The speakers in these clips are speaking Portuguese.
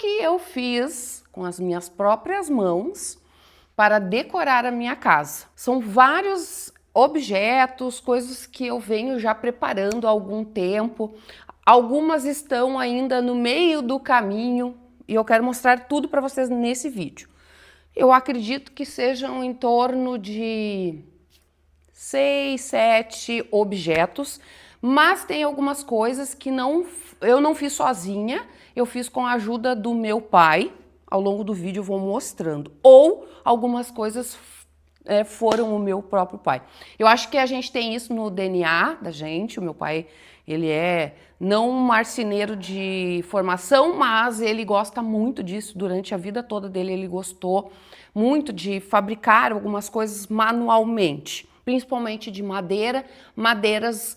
que eu fiz com as minhas próprias mãos para decorar a minha casa. São vários objetos, coisas que eu venho já preparando há algum tempo. Algumas estão ainda no meio do caminho e eu quero mostrar tudo para vocês nesse vídeo. Eu acredito que sejam em torno de 6, 7 objetos, mas tem algumas coisas que eu não fiz sozinha, eu fiz com a ajuda do meu pai. Ao longo do vídeo eu vou mostrando. Ou algumas coisas foram o meu próprio pai. Eu acho que a gente tem isso no DNA da gente. O meu pai, ele é não um marceneiro de formação, mas ele gosta muito disso. Durante a vida toda dele, ele gostou muito de fabricar algumas coisas manualmente, principalmente de madeira, madeiras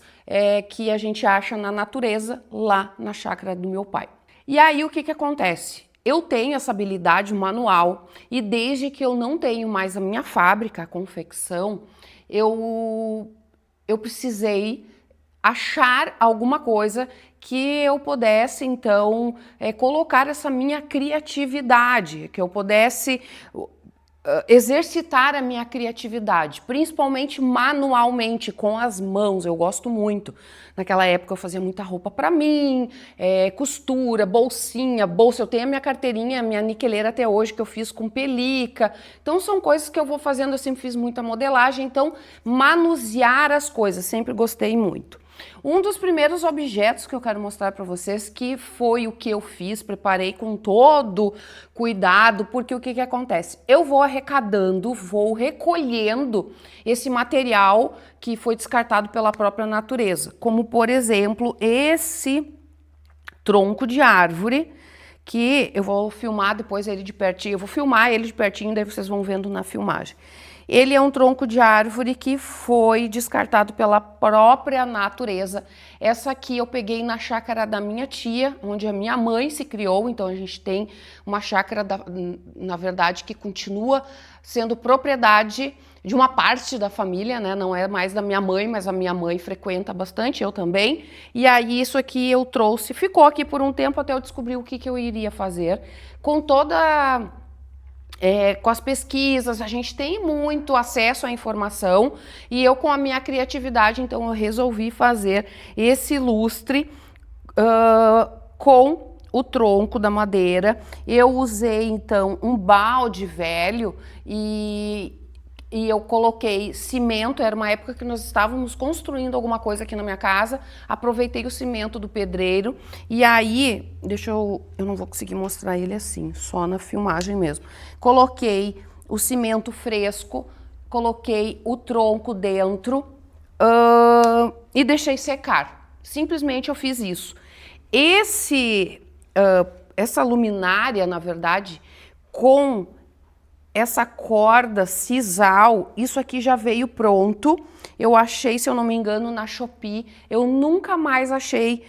que a gente acha na natureza, lá na chácara do meu pai. E aí o que acontece? Eu tenho essa habilidade manual e desde que eu não tenho mais a minha fábrica, a confecção, eu precisei achar alguma coisa que eu pudesse, então, colocar essa minha criatividade, que eu pudesse exercitar a minha criatividade, principalmente manualmente, com as mãos. Eu gosto muito. Naquela época eu fazia muita roupa para mim, costura, bolsinha, bolsa. Eu tenho a minha carteirinha, a minha niqueleira até hoje, que eu fiz com pelica. Então são coisas que eu vou fazendo, eu sempre fiz muita modelagem, então manusear as coisas, sempre gostei muito. Um dos primeiros objetos que eu quero mostrar para vocês, que foi o que eu fiz, preparei com todo cuidado, porque o que acontece? Eu vou arrecadando, vou recolhendo esse material que foi descartado pela própria natureza, como por exemplo esse tronco de árvore, que eu vou filmar depois ele de pertinho, eu vou filmar ele de pertinho, daí vocês vão vendo na filmagem. Ele é um tronco de árvore que foi descartado pela própria natureza. Essa aqui eu peguei na chácara da minha tia, onde a minha mãe se criou, então a gente tem uma chácara, na verdade, que continua sendo propriedade de uma parte da família, né? Não é mais da minha mãe, mas a minha mãe frequenta bastante, eu também. E aí isso aqui eu trouxe, ficou aqui por um tempo até eu descobrir o que eu iria fazer. Com toda... com as pesquisas, a gente tem muito acesso à informação e eu com a minha criatividade, então eu resolvi fazer esse lustre com o tronco da madeira. Eu usei então um balde velho e eu coloquei cimento. Era uma época que nós estávamos construindo alguma coisa aqui na minha casa, aproveitei o cimento do pedreiro e aí, eu não vou conseguir mostrar ele assim, só na filmagem mesmo. Coloquei o cimento fresco, coloquei o tronco dentro e deixei secar. Simplesmente eu fiz isso. Essa luminária, na verdade, com essa corda sisal, isso aqui já veio pronto. Eu achei, se eu não me engano, na Shopee. Eu nunca mais achei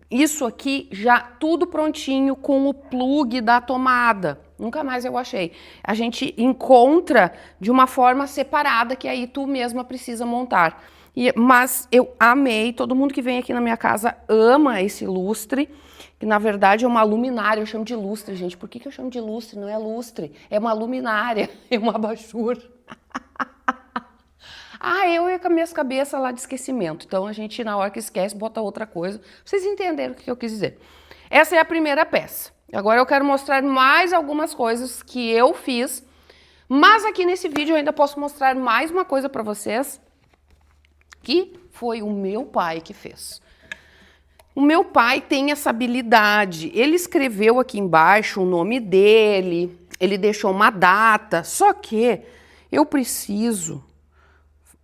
isso aqui já tudo prontinho com o plug da tomada. Nunca mais eu achei. A gente encontra de uma forma separada, que aí tu mesma precisa montar. Mas eu amei, todo mundo que vem aqui na minha casa ama esse lustre, que na verdade é uma luminária. Eu chamo de lustre, gente. Por que eu chamo de lustre? Não é lustre, é uma luminária, é uma abajur. Eu ia com as minhas cabeças lá de esquecimento. Então a gente, na hora que esquece, bota outra coisa. Vocês entenderam o que eu quis dizer. Essa é a primeira peça. Agora eu quero mostrar mais algumas coisas que eu fiz, mas aqui nesse vídeo eu ainda posso mostrar mais uma coisa para vocês, que foi o meu pai que fez. O meu pai tem essa habilidade. Ele escreveu aqui embaixo o nome dele, ele deixou uma data, só que eu preciso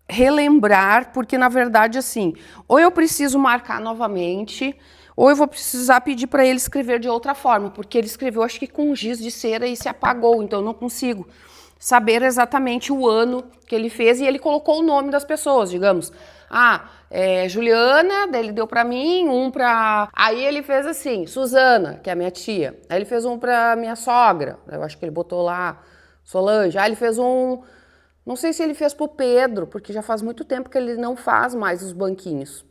relembrar, porque na verdade assim, ou eu preciso marcar novamente, ou eu vou precisar pedir para ele escrever de outra forma, porque ele escreveu acho que com giz de cera e se apagou, então eu não consigo saber exatamente o ano que ele fez, e ele colocou o nome das pessoas, digamos. Juliana, daí ele deu pra mim, Aí ele fez assim, Suzana, que é a minha tia. Aí ele fez um pra minha sogra, eu acho que ele botou lá Solange. Aí ele fez um... Não sei se ele fez pro Pedro, porque já faz muito tempo que ele não faz mais os banquinhos.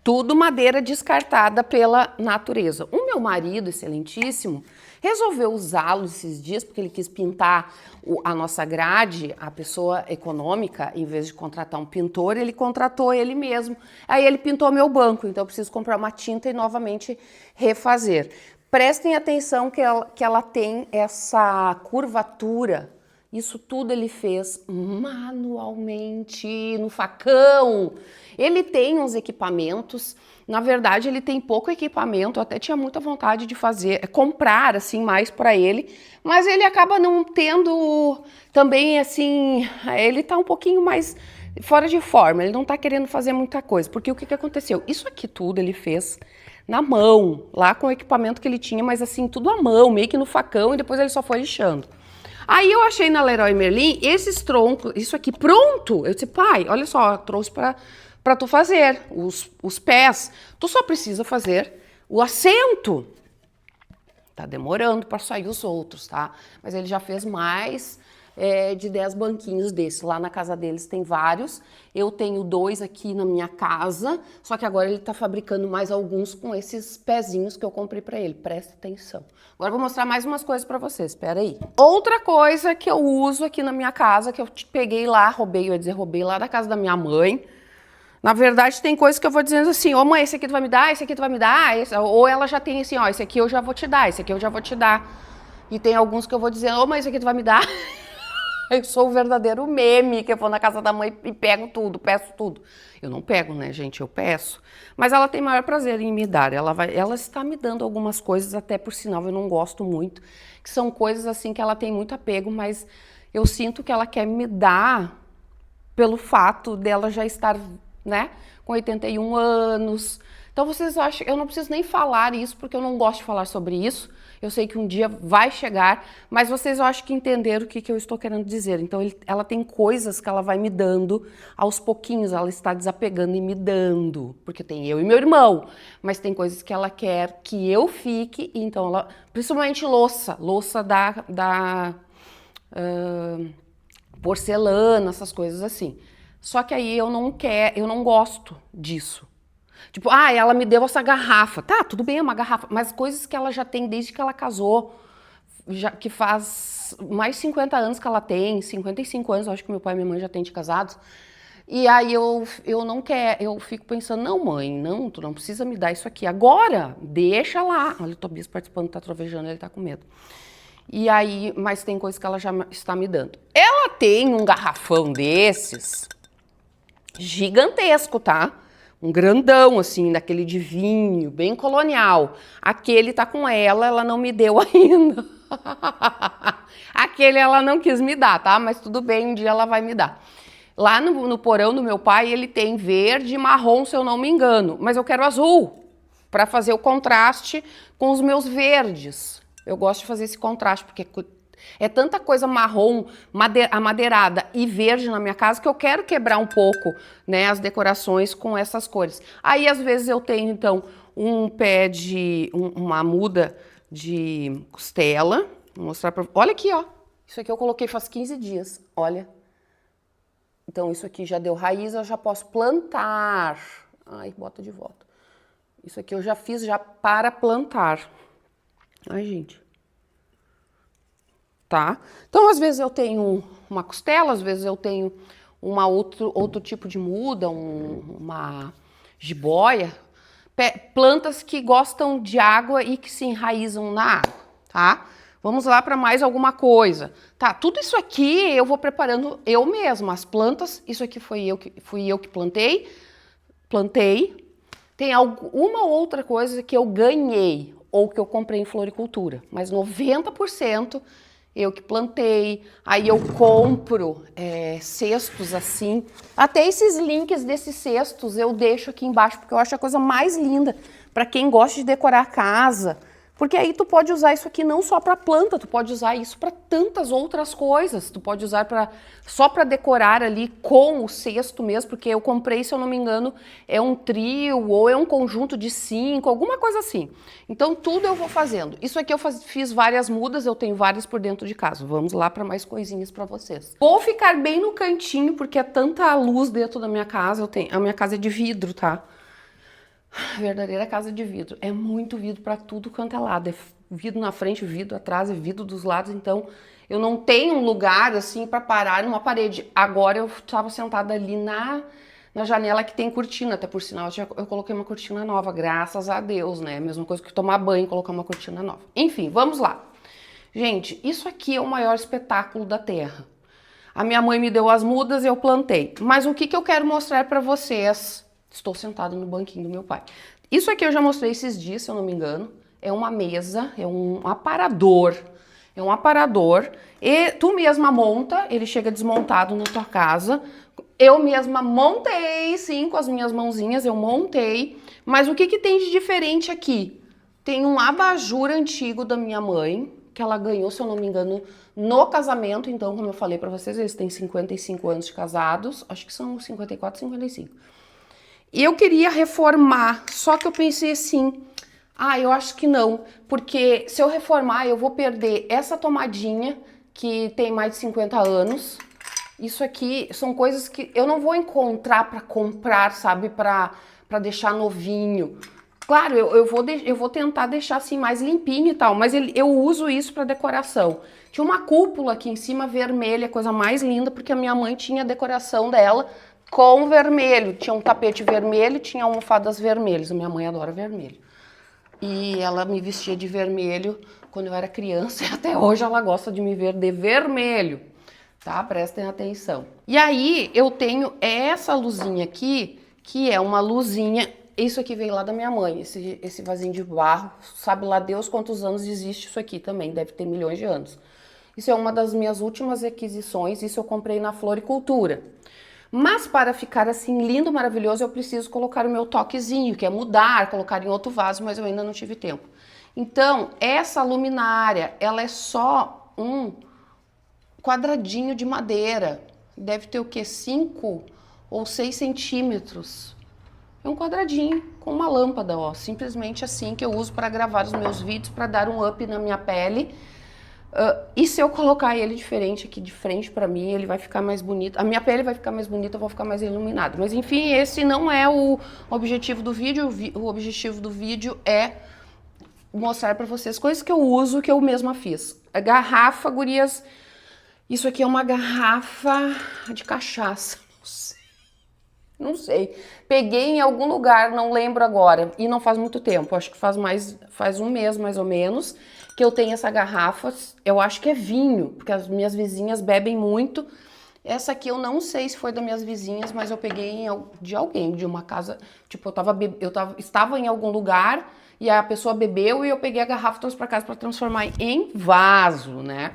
Tudo madeira descartada pela natureza. O meu marido, excelentíssimo, resolveu usá-lo esses dias porque ele quis pintar a nossa grade. A pessoa econômica, em vez de contratar um pintor, ele contratou ele mesmo. Aí ele pintou meu banco, então eu preciso comprar uma tinta e novamente refazer. Prestem atenção que ela tem essa curvatura. Isso tudo ele fez manualmente, no facão. Ele tem uns equipamentos, na verdade ele tem pouco equipamento, eu até tinha muita vontade de fazer, comprar assim mais para ele, mas ele acaba não tendo também assim, ele tá um pouquinho mais fora de forma, ele não tá querendo fazer muita coisa, porque o que aconteceu? Isso aqui tudo ele fez na mão, lá com o equipamento que ele tinha, mas assim, tudo à mão, meio que no facão, e depois ele só foi lixando. Aí eu achei na Leroy Merlin esses troncos, isso aqui pronto. Eu disse, pai, olha só, trouxe para tu fazer os pés. Tu só precisa fazer o assento. Tá demorando para sair os outros, tá? Mas ele já fez mais de 10 banquinhos desses. Lá na casa deles tem vários. Eu tenho 2 aqui na minha casa, só que agora ele tá fabricando mais alguns com esses pezinhos que eu comprei para ele. Presta atenção. Agora eu vou mostrar mais umas coisas para vocês, espera aí. Outra coisa que eu uso aqui na minha casa, que eu peguei lá, roubei lá da casa da minha mãe. Na verdade, tem coisas que eu vou dizendo assim, ô mãe, esse aqui tu vai me dar, esse aqui tu vai me dar, ou ela já tem assim, ó, esse aqui eu já vou te dar, esse aqui eu já vou te dar. E tem alguns que eu vou dizendo, ô mãe, esse aqui tu vai me dar. Eu sou o verdadeiro meme, que eu vou na casa da mãe e pego tudo, peço tudo. Eu não pego, né, gente? Eu peço. Mas ela tem maior prazer em me dar. Ela está me dando algumas coisas, até por sinal eu não gosto muito, que são coisas assim que ela tem muito apego, mas eu sinto que ela quer me dar pelo fato dela já estar, né, com 81 anos. Então vocês acham, eu não preciso nem falar isso, porque eu não gosto de falar sobre isso. Eu sei que um dia vai chegar, mas vocês eu acho que entenderam o que eu estou querendo dizer. Então ela tem coisas que ela vai me dando aos pouquinhos, ela está desapegando e me dando, porque tem eu e meu irmão, mas tem coisas que ela quer que eu fique, então ela, principalmente louça da porcelana, essas coisas assim. Só que aí eu não gosto disso. Tipo, ela me deu essa garrafa. Tá, tudo bem, é uma garrafa. Mas coisas que ela já tem desde que ela casou, que faz mais de 50 anos que ela tem, 55 anos, eu acho que meu pai e minha mãe já têm de casados. E aí eu não quero, eu fico pensando, não mãe, não, tu não precisa me dar isso aqui agora, deixa lá. Olha o Tobias participando, tá trovejando, ele tá com medo. E aí, mas tem coisas que ela já está me dando. Ela tem um garrafão desses, gigantesco, tá? Um grandão, assim, daquele de vinho, bem colonial. Aquele tá com ela não me deu ainda. Aquele ela não quis me dar, tá? Mas tudo bem, um dia ela vai me dar. Lá no porão do meu pai, ele tem verde e marrom, se eu não me engano. Mas eu quero azul, para fazer o contraste com os meus verdes. Eu gosto de fazer esse contraste, porque é tanta coisa marrom, amadeirada e verde na minha casa que eu quero quebrar um pouco, né, as decorações com essas cores. Aí, às vezes, eu tenho, então, uma muda de costela. Vou mostrar pra... Olha aqui, ó. Isso aqui eu coloquei faz 15 dias, olha. Então, isso aqui já deu raiz, eu já posso plantar. Ai, bota de volta. Isso aqui eu já fiz já para plantar. Ai, gente. Tá? Então, às vezes eu tenho uma costela, às vezes eu tenho outro tipo de muda, uma jiboia, plantas que gostam de água e que se enraizam na água, tá? Vamos lá para mais alguma coisa. Tá, tudo isso aqui eu vou preparando eu mesma, as plantas, isso aqui fui eu que plantei. Tem alguma outra coisa que eu ganhei ou que eu comprei em floricultura, mas 90% eu que plantei. Aí eu compro cestos assim. Até esses links desses cestos eu deixo aqui embaixo, porque eu acho a coisa mais linda para quem gosta de decorar a casa. Porque aí tu pode usar isso aqui não só para planta, tu pode usar isso para tantas outras coisas. Tu pode usar só para decorar ali com o cesto mesmo, porque eu comprei, se eu não me engano, é um trio ou é um conjunto de 5, alguma coisa assim. Então tudo eu vou fazendo. Isso aqui eu fiz várias mudas, eu tenho várias por dentro de casa. Vamos lá para mais coisinhas para vocês. Vou ficar bem no cantinho, porque é tanta luz dentro da minha casa. A minha casa é de vidro, tá? Verdadeira casa de vidro. É muito vidro para tudo quanto é lado. É vidro na frente, vidro atrás, é vidro dos lados. Então, eu não tenho um lugar assim para parar numa parede. Agora eu estava sentada ali na janela que tem cortina, até por sinal eu coloquei uma cortina nova, graças a Deus, né? Mesma coisa que tomar banho e colocar uma cortina nova. Enfim, vamos lá. Gente, isso aqui é o maior espetáculo da Terra. A minha mãe me deu as mudas e eu plantei. Mas o que eu quero mostrar para vocês? Estou sentada no banquinho do meu pai. Isso aqui eu já mostrei esses dias, se eu não me engano. É uma mesa, é um aparador. É um aparador. E tu mesma monta, ele chega desmontado na tua casa. Eu mesma montei, sim, com as minhas mãozinhas, eu montei. Mas o que tem de diferente aqui? Tem um abajur antigo da minha mãe, que ela ganhou, se eu não me engano, no casamento. Então, como eu falei pra vocês, eles têm 55 anos de casados. Acho que são 54, 55. E eu queria reformar, só que eu pensei assim, eu acho que não, porque se eu reformar eu vou perder essa tomadinha que tem mais de 50 anos. Isso aqui são coisas que eu não vou encontrar para comprar, sabe, para deixar novinho. Claro, eu vou tentar deixar assim mais limpinho e tal, mas eu uso isso para decoração. Tinha uma cúpula aqui em cima vermelha, coisa mais linda, porque a minha mãe tinha a decoração dela com vermelho. Tinha um tapete vermelho, tinha almofadas vermelhas. A minha mãe adora vermelho. E ela me vestia de vermelho quando eu era criança e até hoje ela gosta de me ver de vermelho, tá? Prestem atenção. E aí eu tenho essa luzinha aqui, que é uma luzinha, isso aqui veio lá da minha mãe, esse vasinho de barro, sabe lá Deus quantos anos existe isso aqui também, deve ter milhões de anos. Isso é uma das minhas últimas aquisições, isso eu comprei na Floricultura. Mas para ficar assim lindo, maravilhoso, eu preciso colocar o meu toquezinho, que é mudar, colocar em outro vaso, mas eu ainda não tive tempo. Então, essa luminária, ela é só um quadradinho de madeira. Deve ter o quê? 5 ou 6 centímetros. É um quadradinho com uma lâmpada, ó. Simplesmente assim que eu uso para gravar os meus vídeos, para dar um up na minha pele. E se eu colocar ele diferente aqui de frente pra mim, ele vai ficar mais bonito. A minha pele vai ficar mais bonita, eu vou ficar mais iluminada. Mas enfim, esse não é o objetivo do vídeo. O objetivo do vídeo é mostrar pra vocês coisas que eu uso, que eu mesma fiz. A garrafa, gurias, isso aqui é uma garrafa de cachaça. Não sei. Peguei em algum lugar, não lembro agora, e não faz muito tempo. Acho que faz um mês mais ou menos que eu tenho essa garrafa. Eu acho que é vinho, porque as minhas vizinhas bebem muito. Essa aqui eu não sei se foi das minhas vizinhas, mas eu peguei de alguém, de uma casa. Tipo, estava em algum lugar e a pessoa bebeu e eu peguei a garrafa e trouxe para casa para transformar em vaso, né?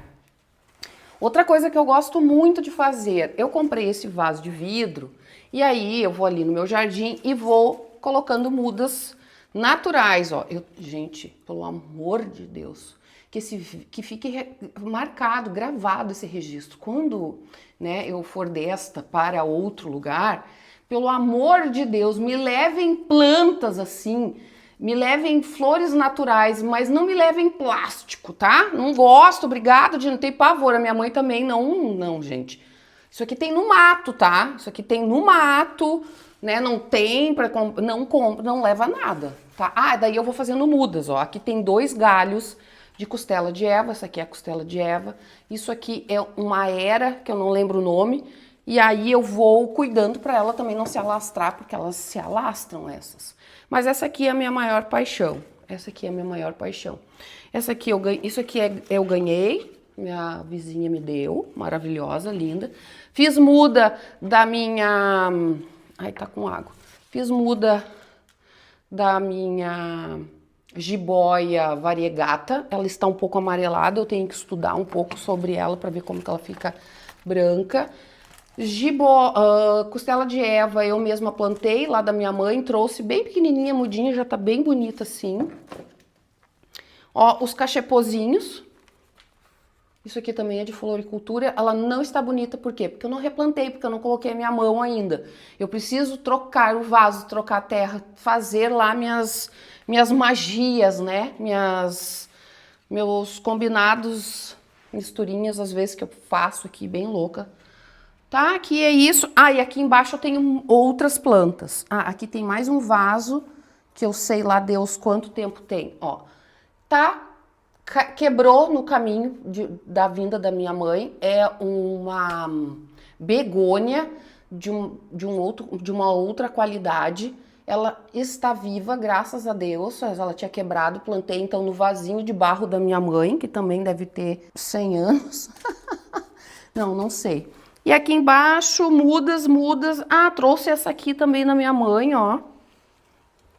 Outra coisa que eu gosto muito de fazer, eu comprei esse vaso de vidro e aí eu vou ali no meu jardim e vou colocando mudas naturais, ó. Gente, pelo amor de Deus, que fique marcado, gravado esse registro. Quando, né, eu for desta para outro lugar, pelo amor de Deus, me levem plantas assim, me levem flores naturais, mas não me levem plástico, tá? Não gosto, obrigada, não tem pavor. A minha mãe também não, gente. Isso aqui tem no mato, tá? Isso aqui tem no mato, né? Não tem para não compra, não leva nada, tá? Daí eu vou fazendo mudas, ó. Aqui tem 2 galhos de costela de Eva, essa aqui é a costela de Eva. Isso aqui é uma era, que eu não lembro o nome, e aí eu vou cuidando para ela também não se alastrar, porque elas se alastram essas. Mas essa aqui é a minha maior paixão. Essa aqui é a minha maior paixão. Essa aqui isso aqui eu ganhei, minha vizinha me deu, maravilhosa, linda. Fiz muda da minha... Ai, tá com água. Fiz muda da minha jiboia variegata. Ela está um pouco amarelada, eu tenho que estudar um pouco sobre ela para ver como que ela fica branca. Costela de Eva eu mesma plantei lá da minha mãe, trouxe bem pequenininha, mudinha, já tá bem bonita assim. Ó, os cachepozinhos. Isso aqui também é de floricultura. Ela não está bonita, por quê? Porque eu não replantei, porque eu não coloquei a minha mão ainda. Eu preciso trocar o vaso, trocar a terra, fazer lá minhas magias, né? Meus combinados, misturinhas, às vezes, que eu faço aqui, bem louca. Tá, aqui é isso. E aqui embaixo eu tenho outras plantas. Aqui tem mais um vaso que eu sei lá Deus quanto tempo tem, ó, quebrou no caminho da vinda da minha mãe, é uma begônia de uma outra qualidade. Ela está viva, graças a Deus. Ela tinha quebrado, plantei então no vasinho de barro da minha mãe, que também deve ter 100 anos. Não sei. E aqui embaixo, mudas. Ah, trouxe essa aqui também na minha mãe, ó.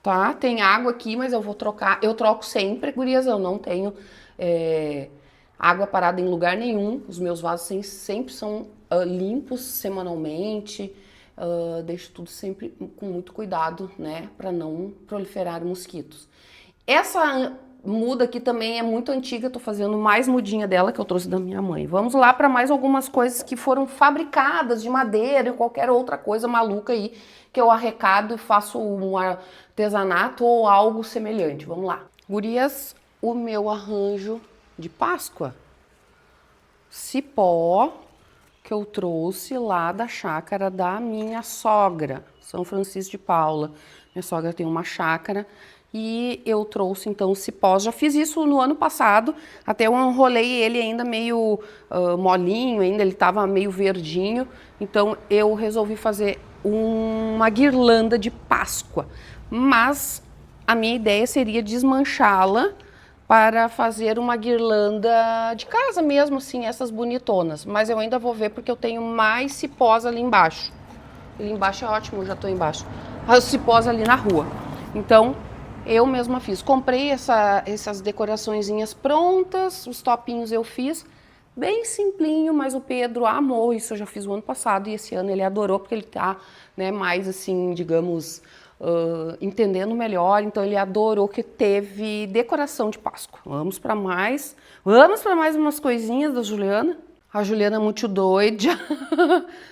Tá? Tem água aqui, mas eu vou trocar. Eu troco sempre, gurias, eu não tenho água parada em lugar nenhum. Os meus vasos sempre são limpos semanalmente. Deixo tudo sempre com muito cuidado, né? Para não proliferar mosquitos. Essa muda aqui também é muito antiga, tô fazendo mais mudinha dela que eu trouxe da minha mãe. Vamos lá para mais algumas coisas que foram fabricadas de madeira e qualquer outra coisa maluca aí que eu arrecado e faço um artesanato ou algo semelhante. Vamos lá. Gurias, o meu arranjo de Páscoa. Cipó que eu trouxe lá da chácara da minha sogra, São Francisco de Paula. Minha sogra tem uma chácara e eu trouxe então o cipó. Já fiz isso no ano passado, até eu enrolei ele ainda meio molinho, ainda ele estava meio verdinho. Então eu resolvi fazer uma guirlanda de Páscoa, mas a minha ideia seria desmanchá-la para fazer uma guirlanda de casa mesmo, assim, essas bonitonas. Mas eu ainda vou ver porque eu tenho mais cipós ali embaixo. Ali embaixo é ótimo, já tô embaixo. Os cipós ali na rua. Então, eu mesma fiz. Comprei essas decoraçõezinhas prontas, os topinhos eu fiz. Bem simplinho, mas o Pedro amou. Isso eu já fiz o ano passado e esse ano ele adorou porque ele tá, né, mais assim, digamos, entendendo melhor. Então ele adorou que teve decoração de Páscoa. Vamos para mais umas coisinhas da Juliana. A Juliana é muito doida.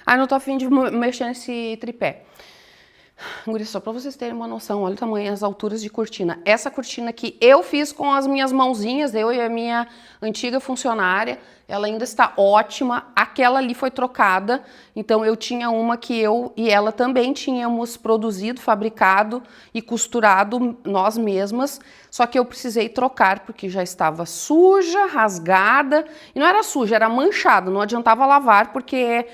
Ai, não tô afim de mexer nesse tripé. Guri, só para vocês terem uma noção, olha o tamanho, as alturas de cortina. Essa cortina aqui eu fiz com as minhas mãozinhas, eu e a minha antiga funcionária. Ela ainda está ótima. Aquela ali foi trocada, então eu tinha uma que eu e ela também tínhamos produzido, fabricado e costurado nós mesmas, só que eu precisei trocar porque já estava suja, rasgada, e não era suja, era manchada, não adiantava lavar porque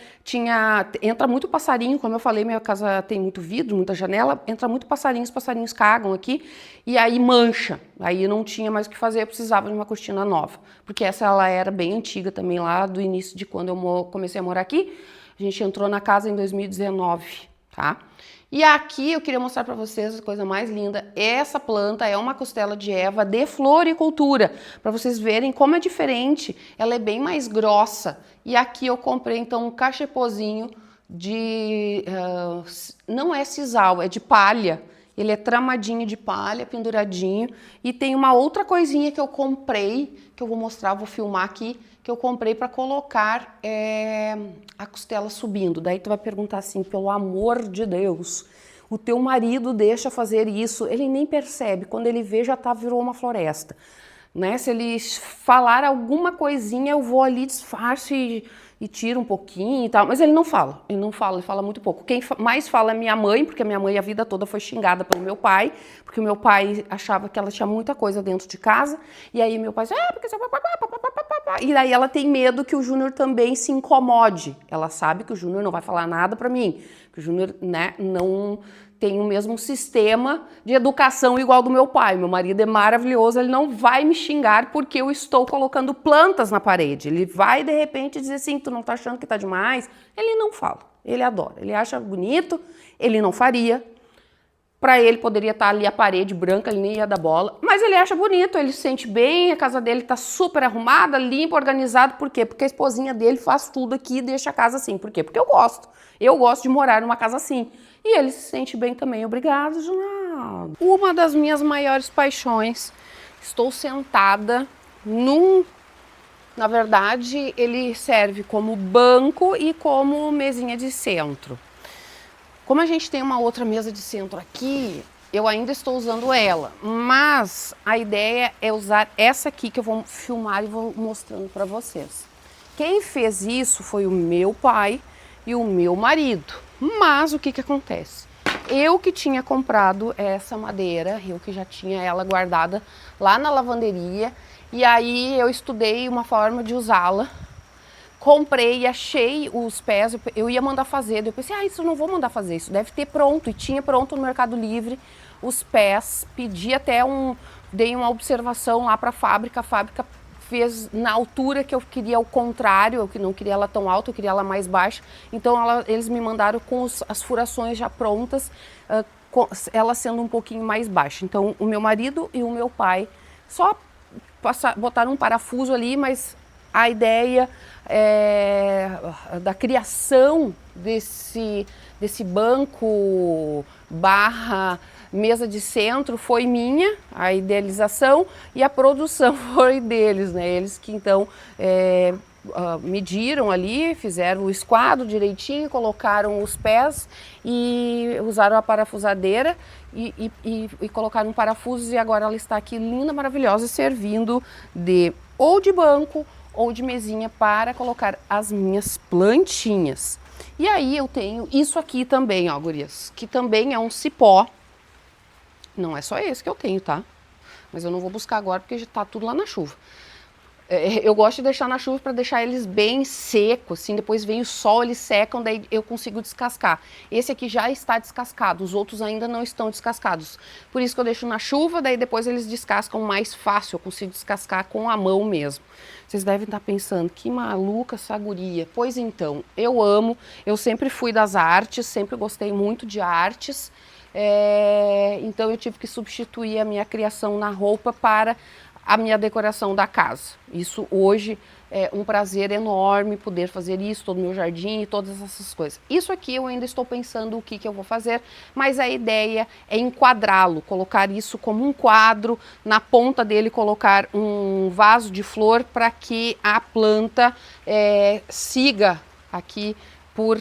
entra muito passarinho, como eu falei, minha casa tem muito vidro, muita janela, entra muito passarinho, os passarinhos cagam aqui e aí mancha. Aí não tinha mais o que fazer, eu precisava de uma cortina nova, porque essa ela era bem antiga também, lá do início de quando eu comecei a morar aqui. A gente entrou na casa em 2019, tá? E aqui eu queria mostrar para vocês a coisa mais linda. Essa planta é uma costela de Eva de floricultura, para vocês verem como é diferente. Ela é bem mais grossa. E aqui eu comprei então um cachepozinho de... não é sisal, é de palha. Ele é tramadinho de palha, penduradinho. E tem uma outra coisinha que eu comprei, que eu vou mostrar, vou filmar aqui, que eu comprei para colocar a costela subindo. Daí tu vai perguntar assim, pelo amor de Deus, o teu marido deixa fazer isso? Ele nem percebe, quando ele vê já virou uma floresta. Né? Se ele falar alguma coisinha, eu vou ali, disfarço e tiro um pouquinho e tal, mas ele não fala, ele fala muito pouco. Quem mais fala é minha mãe, porque a minha mãe a vida toda foi xingada pelo meu pai, porque o meu pai achava que ela tinha muita coisa dentro de casa, e aí meu pai disse, porque você... E daí ela tem medo que o Júnior também se incomode. Ela sabe que o Júnior não vai falar nada pra mim, que o Júnior, né, não tem o mesmo sistema de educação igual do meu pai. Meu marido é maravilhoso, ele não vai me xingar porque eu estou colocando plantas na parede. Ele vai, de repente, dizer assim, tu não tá achando que tá demais? Ele não fala, ele adora, ele acha bonito, ele não faria. Para ele poderia estar ali a parede branca, ele nem ia dar bola, mas ele acha bonito, ele se sente bem, a casa dele tá super arrumada, limpa, organizada. Por quê? Porque a esposinha dele faz tudo aqui e deixa a casa assim. Por quê? Porque eu gosto de morar numa casa assim. E ele se sente bem também. Obrigada, Junaldo. Uma das minhas maiores paixões, estou sentada na verdade, ele serve como banco e como mesinha de centro. Como a gente tem uma outra mesa de centro aqui, eu ainda estou usando ela, mas a ideia é usar essa aqui que eu vou filmar e vou mostrando para vocês. Quem fez isso foi o meu pai e o meu marido, mas o que acontece? Eu que tinha comprado essa madeira, eu que já tinha ela guardada lá na lavanderia, e aí eu estudei uma forma de usá-la. Comprei e achei os pés, eu ia mandar fazer, eu pensei, isso eu não vou mandar fazer, isso deve ter pronto, e tinha pronto no Mercado Livre os pés, pedi até dei uma observação lá para a fábrica fez na altura que eu queria, ao contrário, eu que não queria ela tão alta, eu queria ela mais baixa, então eles me mandaram com as furações já prontas, ela sendo um pouquinho mais baixa. Então o meu marido e o meu pai só botaram um parafuso ali, mas a ideia da criação desse banco barra mesa de centro foi minha, a idealização, e a produção foi deles, né? Eles que então mediram ali, fizeram o esquadro direitinho, colocaram os pés e usaram a parafusadeira e colocaram parafusos, e agora ela está aqui linda, maravilhosa, servindo ou de banco ou de mesinha para colocar as minhas plantinhas. E aí eu tenho isso aqui também, ó, gurias, que também é um cipó. Não é só esse que eu tenho, tá? Mas eu não vou buscar agora porque já tá tudo lá na chuva. Eu gosto de deixar na chuva para deixar eles bem secos, assim, depois vem o sol, eles secam, daí eu consigo descascar. Esse aqui já está descascado, os outros ainda não estão descascados. Por isso que eu deixo na chuva, daí depois eles descascam mais fácil, eu consigo descascar com a mão mesmo. Vocês devem estar pensando, que maluca essa guria. Pois então, eu amo, eu sempre fui das artes, sempre gostei muito de artes. Então eu tive que substituir a minha criação na roupa para a minha decoração da casa. Isso hoje é um prazer enorme poder fazer isso, todo o meu jardim e todas essas coisas. Isso aqui eu ainda estou pensando o que eu vou fazer, mas a ideia é enquadrá-lo, colocar isso como um quadro, na ponta dele colocar um vaso de flor para que a planta siga aqui por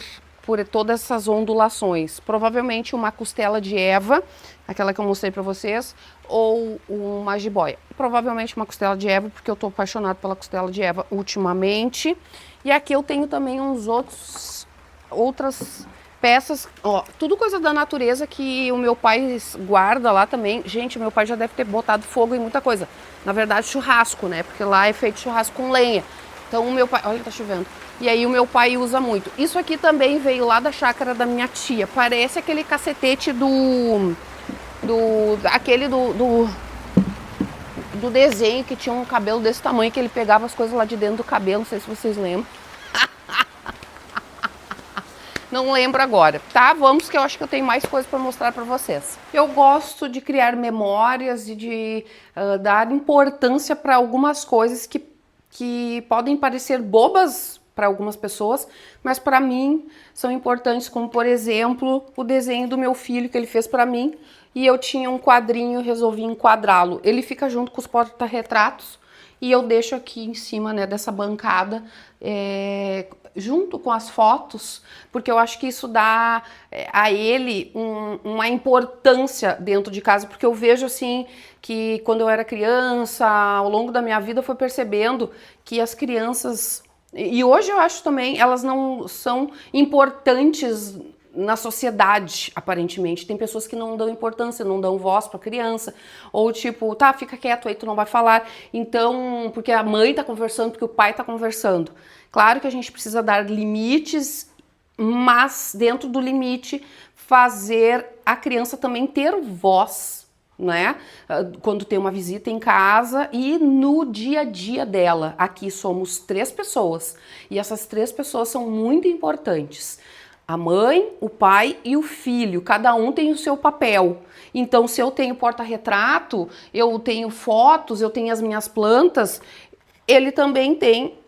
todas essas ondulações. Provavelmente uma costela de Eva, aquela que eu mostrei para vocês, ou uma jiboia. Provavelmente uma costela de Eva, porque eu tô apaixonada pela costela de Eva ultimamente. E aqui eu tenho também outras peças, ó, tudo coisa da natureza que o meu pai guarda lá também. Gente, o meu pai já deve ter botado fogo em muita coisa. Na verdade, churrasco, né? Porque lá é feito churrasco com lenha. Então o meu pai, olha, tá chovendo. E aí o meu pai usa muito. Isso aqui também veio lá da chácara da minha tia. Parece aquele cacetete do desenho, que tinha um cabelo desse tamanho, que ele pegava as coisas lá de dentro do cabelo, não sei se vocês lembram. Não lembro agora, tá? Vamos, que eu acho que eu tenho mais coisas para mostrar para vocês. Eu gosto de criar memórias e de dar importância para algumas coisas que podem parecer bobas para algumas pessoas, mas para mim são importantes, como por exemplo o desenho do meu filho que ele fez para mim, e eu tinha um quadrinho e resolvi enquadrá-lo. Ele fica junto com os porta-retratos e eu deixo aqui em cima, né, dessa bancada, junto com as fotos, porque eu acho que isso dá a ele uma importância dentro de casa, porque eu vejo assim que quando eu era criança, ao longo da minha vida, eu fui percebendo que as crianças, e hoje eu acho também, elas não são importantes na sociedade, aparentemente. Tem pessoas que não dão importância, não dão voz para criança, ou tipo, tá, fica quieto aí, tu não vai falar. Então, porque a mãe tá conversando, porque o pai tá conversando. Claro que a gente precisa dar limites, mas dentro do limite fazer a criança também ter voz, né? Quando tem uma visita em casa e no dia a dia dela. Aqui somos 3 pessoas e essas 3 pessoas são muito importantes. A mãe, o pai e o filho, cada um tem o seu papel. Então, se eu tenho porta-retrato, eu tenho fotos, eu tenho as minhas plantas, ele também tem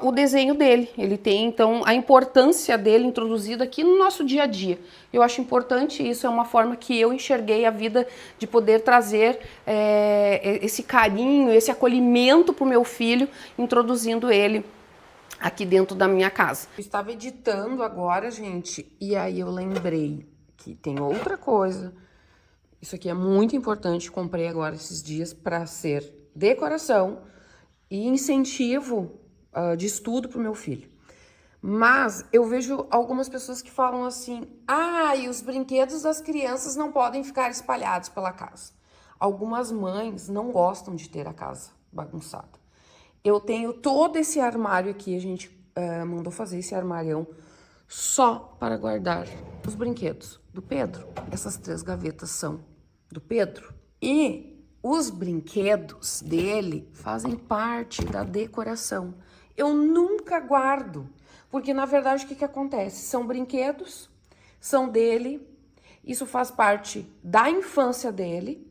o desenho dele. Ele tem, então, a importância dele introduzida aqui no nosso dia a dia. Eu acho importante isso, é uma forma que eu enxerguei a vida, de poder trazer esse carinho, esse acolhimento para o meu filho, introduzindo ele aqui dentro da minha casa. Eu estava editando agora, gente, e aí eu lembrei que tem outra coisa. Isso aqui é muito importante, comprei agora esses dias para ser decoração e incentivo de estudo para o meu filho. Mas eu vejo algumas pessoas que falam assim, ah, e os brinquedos das crianças não podem ficar espalhados pela casa. Algumas mães não gostam de ter a casa bagunçada. Eu tenho todo esse armário aqui, a gente mandou fazer esse armarião só para guardar os brinquedos do Pedro. Essas 3 gavetas são do Pedro. E os brinquedos dele fazem parte da decoração. Eu nunca guardo, porque na verdade o que acontece? São brinquedos, são dele, isso faz parte da infância dele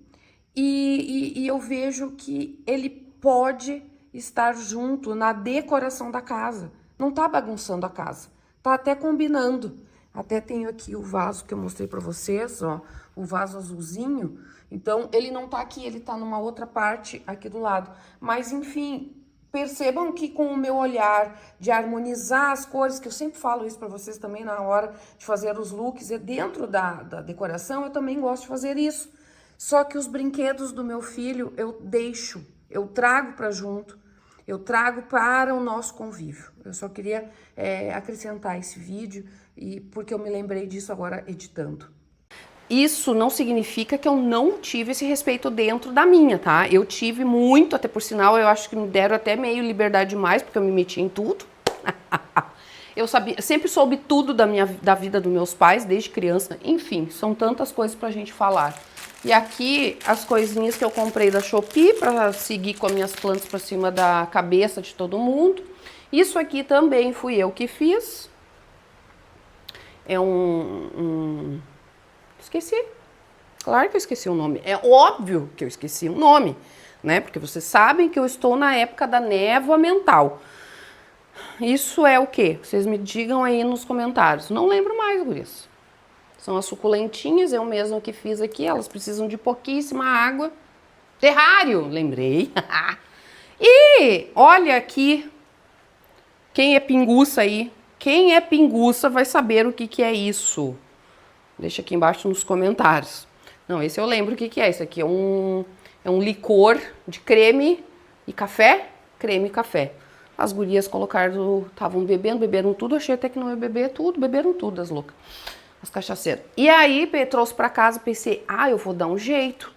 e eu vejo que ele pode estar junto na decoração da casa. Não tá bagunçando a casa, tá até combinando. Até tenho aqui o vaso que eu mostrei para vocês, ó, o vaso azulzinho. Então, ele não tá aqui, ele tá numa outra parte aqui do lado. Mas, enfim, percebam que com o meu olhar de harmonizar as cores, que eu sempre falo isso para vocês também na hora de fazer os looks, e dentro da decoração eu também gosto de fazer isso. Só que os brinquedos do meu filho eu deixo, eu trago para junto, eu trago para o nosso convívio. Eu só queria acrescentar esse vídeo, porque eu me lembrei disso agora editando. Isso não significa que eu não tive esse respeito dentro da minha, tá? Eu tive muito, até por sinal, eu acho que me deram até meio liberdade demais, porque eu me meti em tudo. Eu sempre soube tudo da vida dos meus pais, desde criança. Enfim, são tantas coisas pra gente falar. E aqui, as coisinhas que eu comprei da Shopee, pra seguir com as minhas plantas pra cima da cabeça de todo mundo. Isso aqui também fui eu que fiz. É Esqueci. Claro que eu esqueci o nome. É óbvio que eu esqueci o nome, né? Porque vocês sabem que eu estou na época da névoa mental. Isso é o quê? Vocês me digam aí nos comentários. Não lembro mais, gurias. São as suculentinhas, eu mesma que fiz aqui. Elas precisam de pouquíssima água. Terrário, lembrei. E olha aqui. Quem é pinguça aí? Quem é pinguça vai saber o que é isso. Deixa aqui embaixo nos comentários. Não, esse eu lembro o que é. Esse aqui é um licor de creme e café. Creme e café. As gurias colocaram, estavam beberam tudo. Achei até que não ia beber tudo. Beberam tudo, as loucas. As cachaceiras. E aí, trouxe pra casa, pensei, eu vou dar um jeito.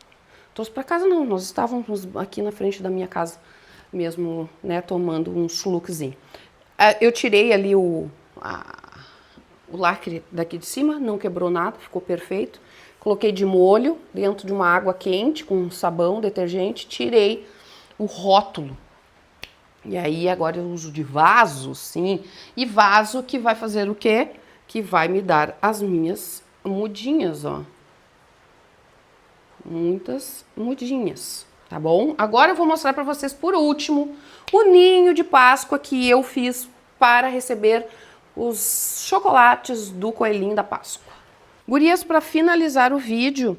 Trouxe pra casa não, nós estávamos aqui na frente da minha casa mesmo, né, tomando um chuluquezinho. Eu tirei ali o lacre daqui de cima, não quebrou nada, ficou perfeito. Coloquei de molho dentro de uma água quente com sabão, detergente, tirei o rótulo. E aí agora eu uso de vaso, sim, e vaso que vai fazer o quê? Que vai me dar as minhas mudinhas, ó. Muitas mudinhas, tá bom? Agora eu vou mostrar pra vocês, por último, o ninho de Páscoa que eu fiz para receber os chocolates do coelhinho da Páscoa. Gurias, para finalizar o vídeo,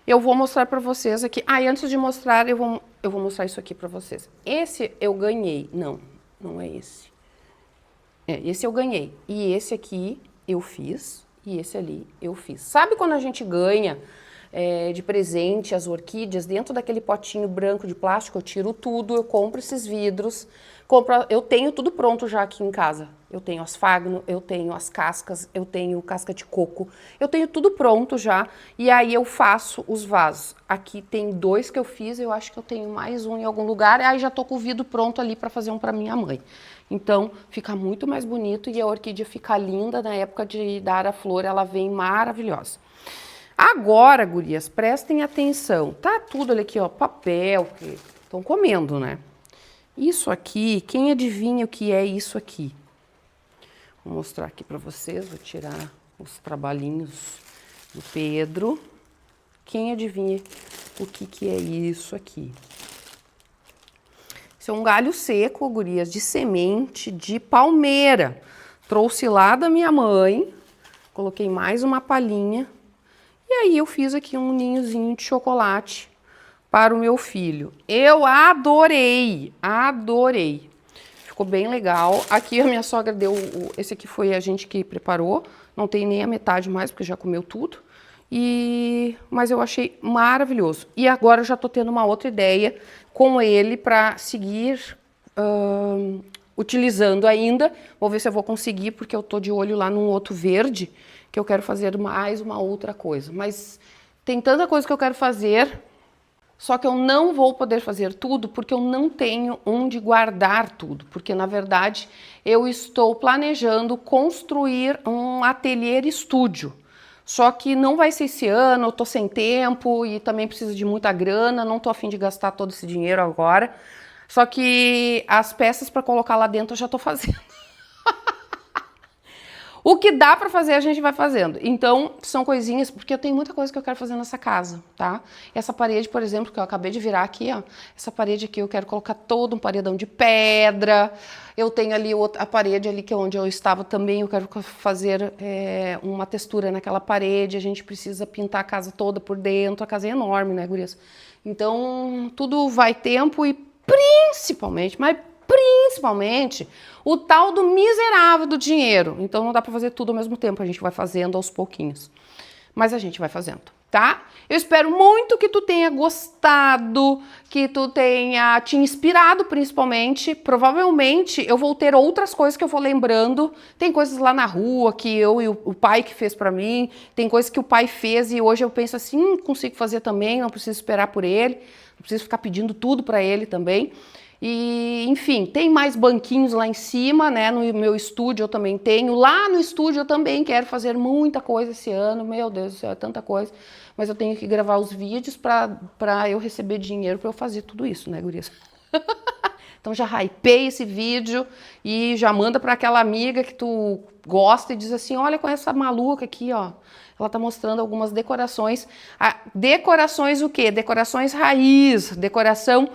eu vou mostrar para vocês aqui. E antes de mostrar, eu vou mostrar isso aqui para vocês. Esse eu ganhei. Não é esse. Esse eu ganhei. E esse aqui eu fiz. E esse ali eu fiz. Sabe quando a gente ganha de presente as orquídeas dentro daquele potinho branco de plástico? Eu tiro tudo, eu compro esses vidros. Eu tenho tudo pronto já aqui em casa. Eu tenho asfagno, eu tenho as cascas, eu tenho casca de coco, eu tenho tudo pronto já. E aí eu faço os vasos. Aqui tem 2 que eu fiz, eu acho que eu tenho mais um em algum lugar. Aí já tô com o vidro pronto ali para fazer um para minha mãe. Então fica muito mais bonito e a orquídea fica linda. Na época de dar a flor, ela vem maravilhosa. Agora, gurias, prestem atenção. Tá tudo ali aqui, ó, papel, que estão comendo, né? Isso aqui, quem adivinha o que é isso aqui? Vou mostrar aqui para vocês, vou tirar os trabalhinhos do Pedro. Quem adivinha o que é isso aqui? Isso é um galho seco, gurias, de semente de palmeira. Trouxe lá da minha mãe, coloquei mais uma palhinha. E aí eu fiz aqui um ninhozinho de chocolate para o meu filho. Eu adorei, adorei. Ficou bem legal. Aqui a minha sogra deu, esse aqui foi a gente que preparou. Não tem nem a metade mais, porque já comeu tudo. Mas eu achei maravilhoso. E agora eu já tô tendo uma outra ideia com ele para seguir utilizando ainda. Vou ver se eu vou conseguir, porque eu tô de olho lá num outro verde, que eu quero fazer mais uma outra coisa. Mas tem tanta coisa que eu quero fazer, só que eu não vou poder fazer tudo, porque eu não tenho onde guardar tudo. Porque, na verdade, eu estou planejando construir um ateliê estúdio. Só que não vai ser esse ano, eu tô sem tempo e também preciso de muita grana, não tô a fim de gastar todo esse dinheiro agora. Só que as peças para colocar lá dentro eu já tô fazendo. O que dá pra fazer a gente vai fazendo. Então, são coisinhas, porque eu tenho muita coisa que eu quero fazer nessa casa, tá? Essa parede, por exemplo, que eu acabei de virar aqui, ó. Essa parede aqui eu quero colocar todo um paredão de pedra. Eu tenho ali a parede ali que é onde eu estava também, eu quero fazer uma textura naquela parede. A gente precisa pintar a casa toda por dentro. A casa é enorme, né, gurias? Então, tudo vai tempo e principalmente, o tal do miserável do dinheiro. Então não dá para fazer tudo ao mesmo tempo, a gente vai fazendo aos pouquinhos. Mas a gente vai fazendo, tá? Eu espero muito que tu tenha gostado, que tu tenha te inspirado principalmente. Provavelmente eu vou ter outras coisas que eu vou lembrando. Tem coisas lá na rua que eu e o pai que fez pra mim. Tem coisas que o pai fez e hoje eu penso assim, consigo fazer também, não preciso esperar por ele. Não preciso ficar pedindo tudo pra ele também. E, enfim, tem mais banquinhos lá em cima, né? No meu estúdio eu também tenho. Lá no estúdio eu também quero fazer muita coisa esse ano. Meu Deus do céu, é tanta coisa. Mas eu tenho que gravar os vídeos pra eu receber dinheiro pra eu fazer tudo isso, né, gurias? Então já hypei esse vídeo e já manda pra aquela amiga que tu gosta e diz assim, olha com essa maluca aqui, ó. Ela tá mostrando algumas decorações. Decorações o quê? Decorações raiz, decoração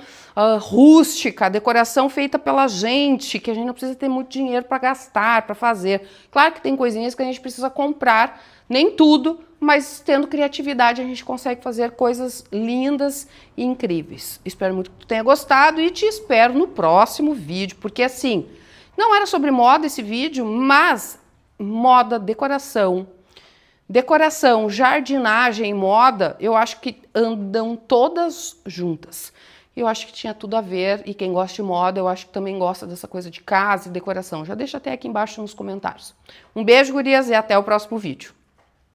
rústica, decoração feita pela gente, que a gente não precisa ter muito dinheiro para gastar, para fazer. Claro que tem coisinhas que a gente precisa comprar, nem tudo, mas tendo criatividade a gente consegue fazer coisas lindas e incríveis. Espero muito que tu tenha gostado e te espero no próximo vídeo, porque assim, não era sobre moda esse vídeo, mas moda, decoração, jardinagem e moda, eu acho que andam todas juntas. Eu acho que tinha tudo a ver, e quem gosta de moda, eu acho que também gosta dessa coisa de casa e decoração. Já deixa até aqui embaixo nos comentários. Um beijo, gurias, e até o próximo vídeo.